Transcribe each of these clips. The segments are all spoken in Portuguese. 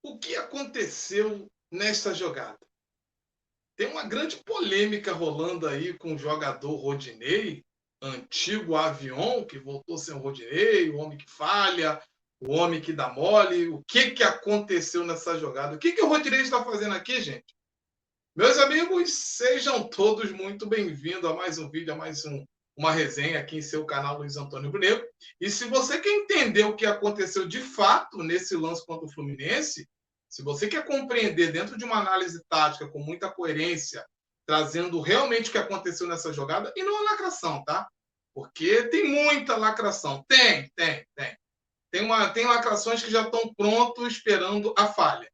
O que aconteceu nesta jogada? Tem uma grande polêmica rolando aí com o jogador Rodinei, antigo Avion, que voltou sem o Rodinei, o homem que falha, o homem que dá mole. O que aconteceu nessa jogada? O que o Rodinei está fazendo aqui, gente? Meus amigos, sejam todos muito bem-vindos a mais um vídeo, a mais uma resenha aqui em seu canal Luiz Antônio Brunel. E se você quer entender o que aconteceu de fato nesse lance contra o Fluminense, se você quer compreender dentro de uma análise tática com muita coerência, trazendo realmente o que aconteceu nessa jogada, e não a lacração, tá? Porque tem muita lacração. Tem. Tem lacrações que já estão prontos esperando a falha.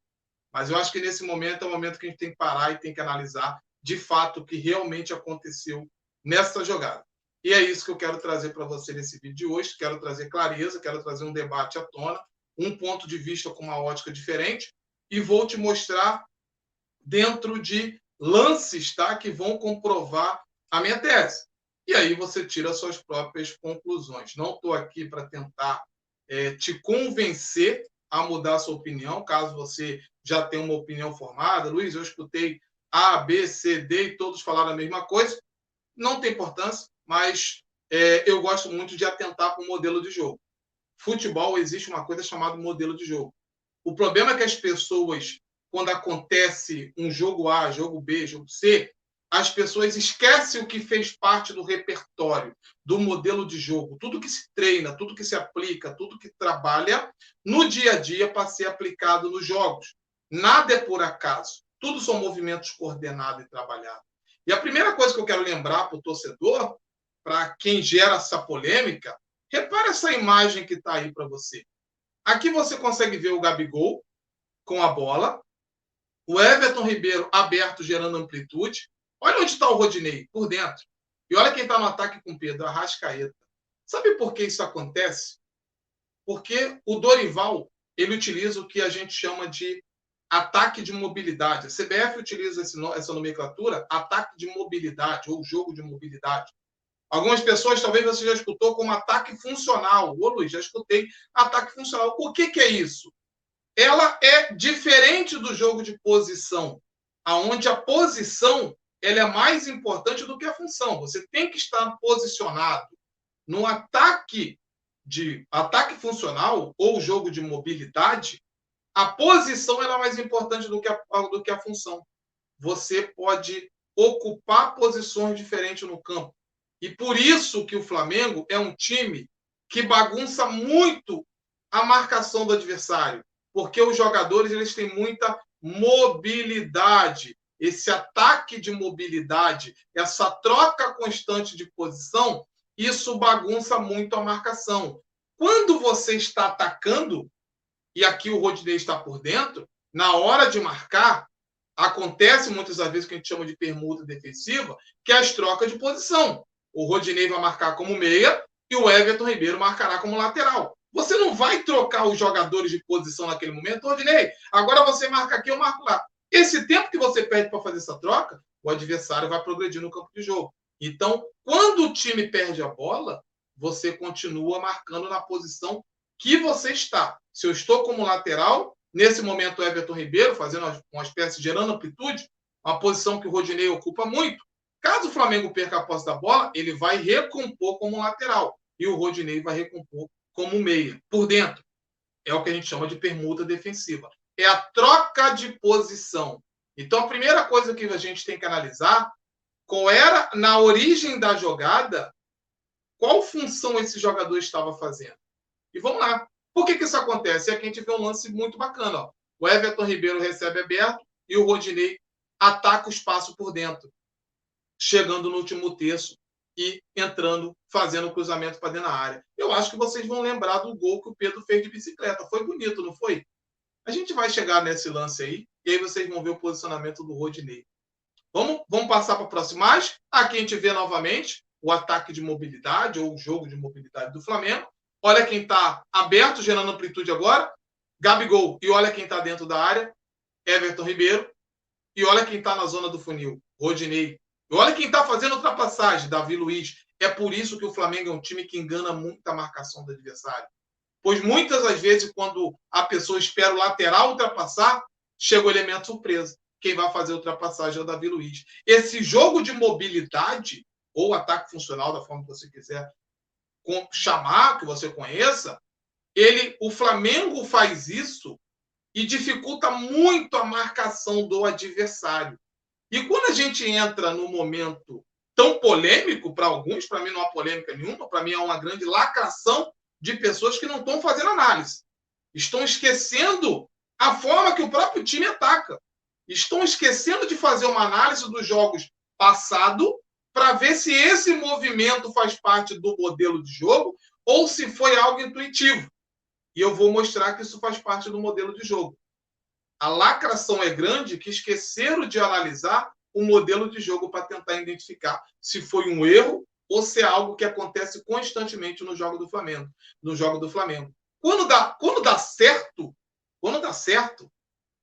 Mas eu acho que nesse momento é o momento que a gente tem que parar e tem que analisar de fato o que realmente aconteceu nessa jogada. E é isso que eu quero trazer para você nesse vídeo de hoje. Quero trazer clareza, quero trazer um debate à tona, um ponto de vista com uma ótica diferente, e vou te mostrar dentro de lances, tá, que vão comprovar a minha tese. E aí você tira suas próprias conclusões. Não estou aqui para tentar te convencer a mudar a sua opinião, caso você já tenha uma opinião formada. Luiz, eu escutei A, B, C, D e todos falaram a mesma coisa. Não tem importância, mas eu gosto muito de atentar para o modelo de jogo. Futebol, existe uma coisa chamada modelo de jogo. O problema é que as pessoas, quando acontece um jogo A, jogo B, jogo C, as pessoas esquecem o que fez parte do repertório, do modelo de jogo, tudo que se treina, tudo que se aplica, tudo que trabalha no dia a dia para ser aplicado nos jogos. Nada é por acaso, tudo são movimentos coordenados e trabalhados. E a primeira coisa que eu quero lembrar para o torcedor, para quem gera essa polêmica, repara essa imagem que está aí para você. Aqui você consegue ver o Gabigol com a bola, o Everton Ribeiro aberto, gerando amplitude. Olha onde está o Rodinei, por dentro. E olha quem está no ataque com o Pedro, Arrascaeta. Sabe por que isso acontece? Porque o Dorival, ele utiliza o que a gente chama de ataque de mobilidade. A CBF utiliza essa nomenclatura, ataque de mobilidade, ou jogo de mobilidade. Algumas pessoas, talvez você já escutou como ataque funcional. Ô, Luiz, já escutei ataque funcional. O que é isso? Ela é diferente do jogo de posição, aonde a posição ela é mais importante do que a função. Você tem que estar posicionado no ataque funcional ou jogo de mobilidade. A posição ela é mais importante do que a função. Você pode ocupar posições diferentes no campo. E por isso que o Flamengo é um time que bagunça muito a marcação do adversário, porque os jogadores eles têm muita mobilidade. Esse ataque de mobilidade, essa troca constante de posição, isso bagunça muito a marcação. Quando você está atacando, e aqui o Rodinei está por dentro, na hora de marcar, acontece muitas vezes o que a gente chama de permuta defensiva, que é as trocas de posição. O Rodinei vai marcar como meia e o Everton Ribeiro marcará como lateral. Você não vai trocar os jogadores de posição naquele momento, Rodinei. Agora você marca aqui, eu marco lá. Esse tempo que você perde para fazer essa troca, o adversário vai progredir no campo de jogo. Então, quando o time perde a bola, você continua marcando na posição que você está. Se eu estou como lateral, nesse momento o Everton Ribeiro fazendo uma espécie, gerando amplitude, uma posição que o Rodinei ocupa muito. Caso o Flamengo perca a posse da bola, ele vai recompor como lateral. E o Rodinei vai recompor como meia, por dentro. É o que a gente chama de permuta defensiva. É a troca de posição. Então, a primeira coisa que a gente tem que analisar, qual era, na origem da jogada, qual função esse jogador estava fazendo. E vamos lá. Por que isso acontece? Aqui a gente vê um lance muito bacana. Ó. O Everton Ribeiro recebe aberto e o Rodinei ataca o espaço por dentro, chegando no último terço e entrando, fazendo o cruzamento para dentro da área. Eu acho que vocês vão lembrar do gol que o Pedro fez de bicicleta. Foi bonito, não foi? A gente vai chegar nesse lance aí e aí vocês vão ver o posicionamento do Rodinei. Vamos passar para a próxima imagem. Aqui a gente vê novamente o ataque de mobilidade ou o jogo de mobilidade do Flamengo. Olha quem está aberto, gerando amplitude agora. Gabigol. E olha quem está dentro da área. Everton Ribeiro. E olha quem está na zona do funil. Rodinei. E olha quem está fazendo ultrapassagem. Davi Luiz. É por isso que o Flamengo é um time que engana muito a marcação do adversário. Pois muitas das vezes, quando a pessoa espera o lateral ultrapassar, chega o elemento surpresa. Quem vai fazer a ultrapassagem é o Davi Luiz. Esse jogo de mobilidade, ou ataque funcional, da forma que você quiser chamar, que você conheça, o Flamengo faz isso e dificulta muito a marcação do adversário. E quando a gente entra no momento tão polêmico, para alguns, para mim não há polêmica nenhuma, para mim é uma grande lacração de pessoas que não estão fazendo análise. Estão esquecendo a forma que o próprio time ataca. Estão esquecendo de fazer uma análise dos jogos passados para ver se esse movimento faz parte do modelo de jogo ou se foi algo intuitivo. E eu vou mostrar que isso faz parte do modelo de jogo. A lacração é grande que esqueceram de analisar o modelo de jogo para tentar identificar se foi um erro ou se é algo que acontece constantemente no jogo do Flamengo. Quando dá certo,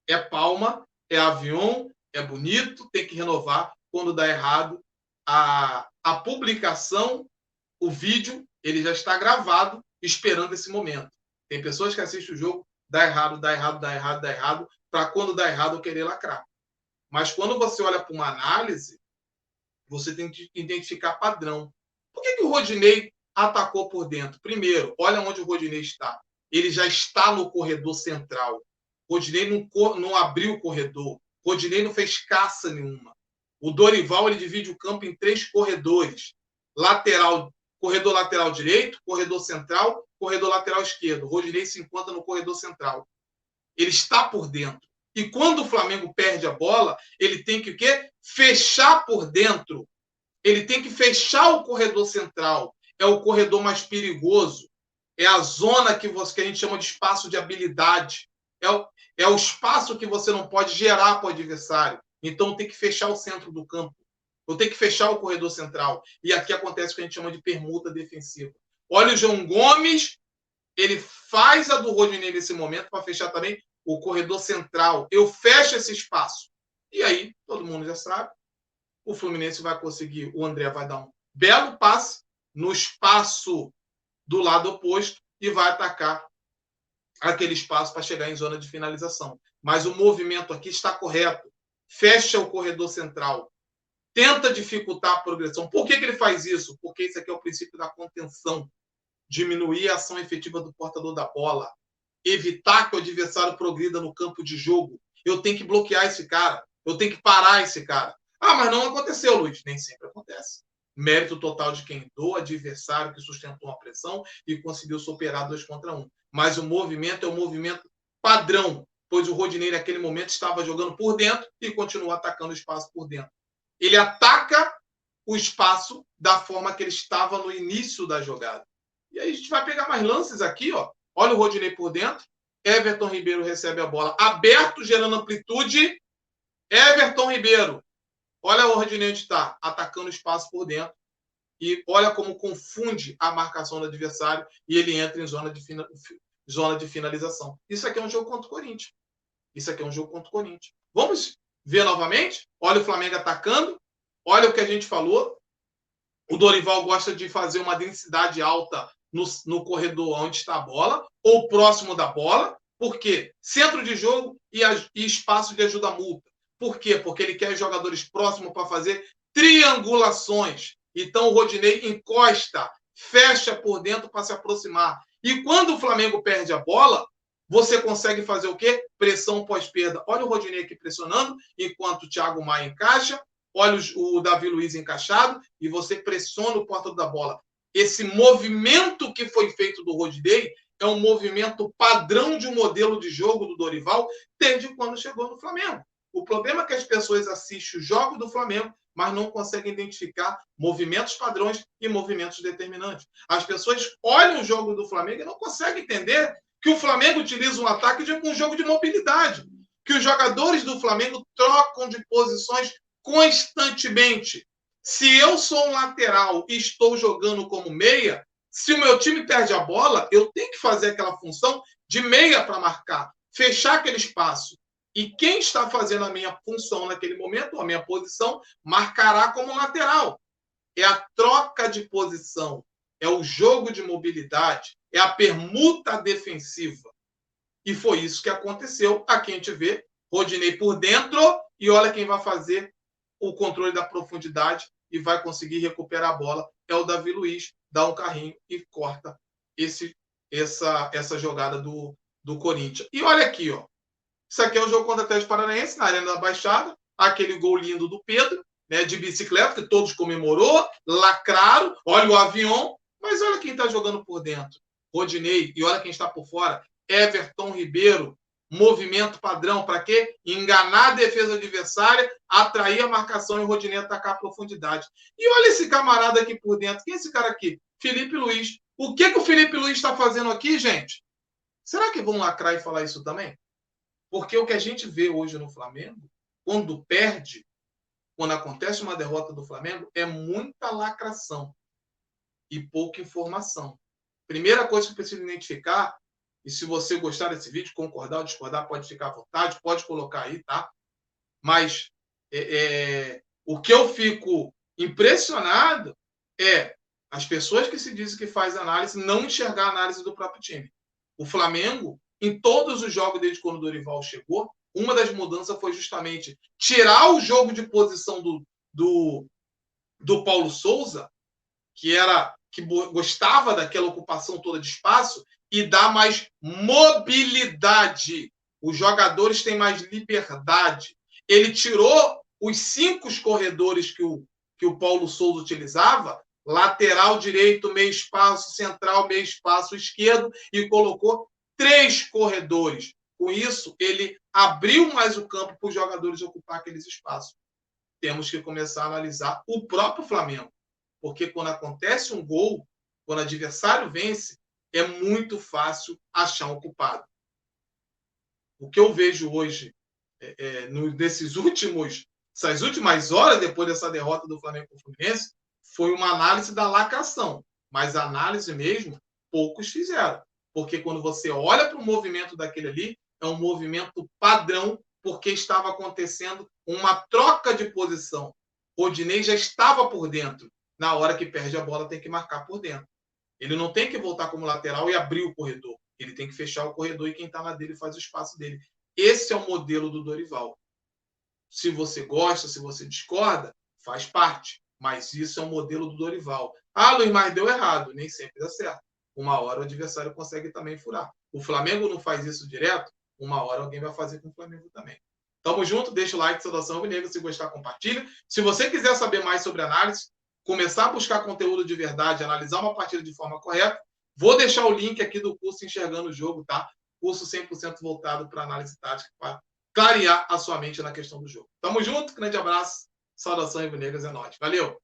é palma, é avião, é bonito, tem que renovar. Quando dá errado, a publicação, o vídeo, ele já está gravado esperando esse momento. Tem pessoas que assistem o jogo, dá errado, para quando dá errado eu querer lacrar. Mas quando você olha para uma análise, você tem que identificar padrão. Por que o Rodinei atacou por dentro? Primeiro, olha onde o Rodinei está. Ele já está no corredor central. O Rodinei não abriu o corredor. O Rodinei não fez caça nenhuma. O Dorival ele divide o campo em 3 corredores. Corredor lateral direito, corredor central, corredor lateral esquerdo. O Rodinei se encontra no corredor central. Ele está por dentro. E quando o Flamengo perde a bola, ele tem que o quê? Fechar por dentro. Ele tem que fechar o corredor central. É o corredor mais perigoso. É a zona que a gente chama de espaço de habilidade. É o espaço que você não pode gerar para o adversário. Então tem que fechar o centro do campo. Eu tenho que fechar o corredor central. E aqui acontece o que a gente chama de permuta defensiva. Olha o João Gomes, ele faz a do Rodinei nesse momento para fechar também o corredor central. Eu fecho esse espaço. E aí, todo mundo já sabe, o Fluminense vai conseguir, o André vai dar um belo passe no espaço do lado oposto e vai atacar aquele espaço para chegar em zona de finalização. Mas o movimento aqui está correto. Fecha o corredor central. Tenta dificultar a progressão. Por que ele faz isso? Porque esse aqui é o princípio da contenção. Diminuir a ação efetiva do portador da bola. Evitar que o adversário progrida no campo de jogo. Eu tenho que bloquear esse cara. Eu tenho que parar esse cara. Ah, mas não aconteceu, Luiz. Nem sempre acontece. Mérito total de quem? Do adversário que sustentou a pressão e conseguiu superar 2 contra 1. Mas o movimento é um movimento padrão, pois o Rodinei naquele momento estava jogando por dentro e continua atacando o espaço por dentro. Ele ataca o espaço da forma que ele estava no início da jogada. E aí a gente vai pegar mais lances aqui, ó. Olha o Rodinei por dentro. Everton Ribeiro recebe a bola aberto, gerando amplitude. Everton Ribeiro. Olha o Rodinei onde está, atacando o espaço por dentro. E olha como confunde a marcação do adversário e ele entra em zona de finalização. Isso aqui é um jogo contra o Corinthians. Vamos ver novamente? Olha o Flamengo atacando. Olha o que a gente falou. O Dorival gosta de fazer uma densidade alta no corredor onde está a bola, ou próximo da bola. Por quê? Centro de jogo e espaço de ajuda mútua. Por quê? Porque ele quer jogadores próximos para fazer triangulações. Então o Rodinei encosta, fecha por dentro para se aproximar. E quando o Flamengo perde a bola, você consegue fazer o quê? Pressão pós-perda. Olha o Rodinei aqui pressionando, enquanto o Thiago Maia encaixa. Olha o Davi Luiz encaixado e você pressiona o portador da bola. Esse movimento que foi feito do Rodinei é um movimento padrão de um modelo de jogo do Dorival desde quando chegou no Flamengo. O problema é que as pessoas assistem o jogo do Flamengo, mas não conseguem identificar movimentos padrões e movimentos determinantes. As pessoas olham o jogo do Flamengo e não conseguem entender que o Flamengo utiliza um ataque de um jogo de mobilidade, que os jogadores do Flamengo trocam de posições constantemente. Se eu sou um lateral e estou jogando como meia, se o meu time perde a bola, eu tenho que fazer aquela função de meia para marcar, fechar aquele espaço. E quem está fazendo a minha função naquele momento, a minha posição, marcará como lateral. É a troca de posição, é o jogo de mobilidade, é a permuta defensiva. E foi isso que aconteceu. Aqui a gente vê Rodinei por dentro e olha quem vai fazer o controle da profundidade e vai conseguir recuperar a bola. É o Davi Luiz, dá um carrinho e corta essa jogada do Corinthians. E olha aqui, ó. Isso aqui é o jogo contra o Atlético Paranaense, na Arena da Baixada. Aquele gol lindo do Pedro, né, de bicicleta, que todos comemorou, lacraram. Olha o avião, mas olha quem está jogando por dentro. Rodinei, e olha quem está por fora. Everton Ribeiro, movimento padrão, para quê? Enganar a defesa adversária, atrair a marcação e o Rodinei atacar a profundidade. E olha esse camarada aqui por dentro. Quem é esse cara aqui? Felipe Luiz. O que o Felipe Luiz está fazendo aqui, gente? Será que vão lacrar e falar isso também? Porque o que a gente vê hoje no Flamengo, quando perde, quando acontece uma derrota do Flamengo, é muita lacração e pouca informação. Primeira coisa que eu preciso identificar, e se você gostar desse vídeo, concordar ou discordar, pode ficar à vontade, pode colocar aí, tá? Mas o que eu fico impressionado é as pessoas que se dizem que faz análise não enxergar a análise do próprio time. O Flamengo, em todos os jogos desde quando o Dorival chegou, uma das mudanças foi justamente tirar o jogo de posição do Paulo Souza, que gostava daquela ocupação toda de espaço, e dar mais mobilidade. Os jogadores têm mais liberdade. Ele tirou os 5 corredores que o Paulo Souza utilizava, lateral direito, meio espaço, central, meio espaço esquerdo, e colocou 3 corredores. Com isso, ele abriu mais o campo para os jogadores ocupar aqueles espaços. Temos que começar a analisar o próprio Flamengo. Porque quando acontece um gol, quando o adversário vence, é muito fácil achar um culpado. O que eu vejo hoje, essas últimas horas depois dessa derrota do Flamengo com o Fluminense, foi uma análise da lacração. Mas a análise mesmo, poucos fizeram. Porque quando você olha para o movimento daquele ali, é um movimento padrão, porque estava acontecendo uma troca de posição. O Rodinei já estava por dentro. Na hora que perde a bola, tem que marcar por dentro. Ele não tem que voltar como lateral e abrir o corredor. Ele tem que fechar o corredor e quem está lá dele faz o espaço dele. Esse é o modelo do Dorival. Se você gosta, se você discorda, faz parte. Mas isso é o modelo do Dorival. Ah, Luiz, mas deu errado. Nem sempre dá certo. Uma hora o adversário consegue também furar. O Flamengo não faz isso direto, uma hora alguém vai fazer com o Flamengo também. Tamo junto, deixa o like, saudação rubro-negra, se gostar, compartilha. Se você quiser saber mais sobre análise, começar a buscar conteúdo de verdade, analisar uma partida de forma correta, vou deixar o link aqui do curso Enxergando o Jogo, tá? Curso 100% voltado para análise tática, para clarear a sua mente na questão do jogo. Tamo junto, grande abraço, saudação rubro-negras, é nóis. Valeu!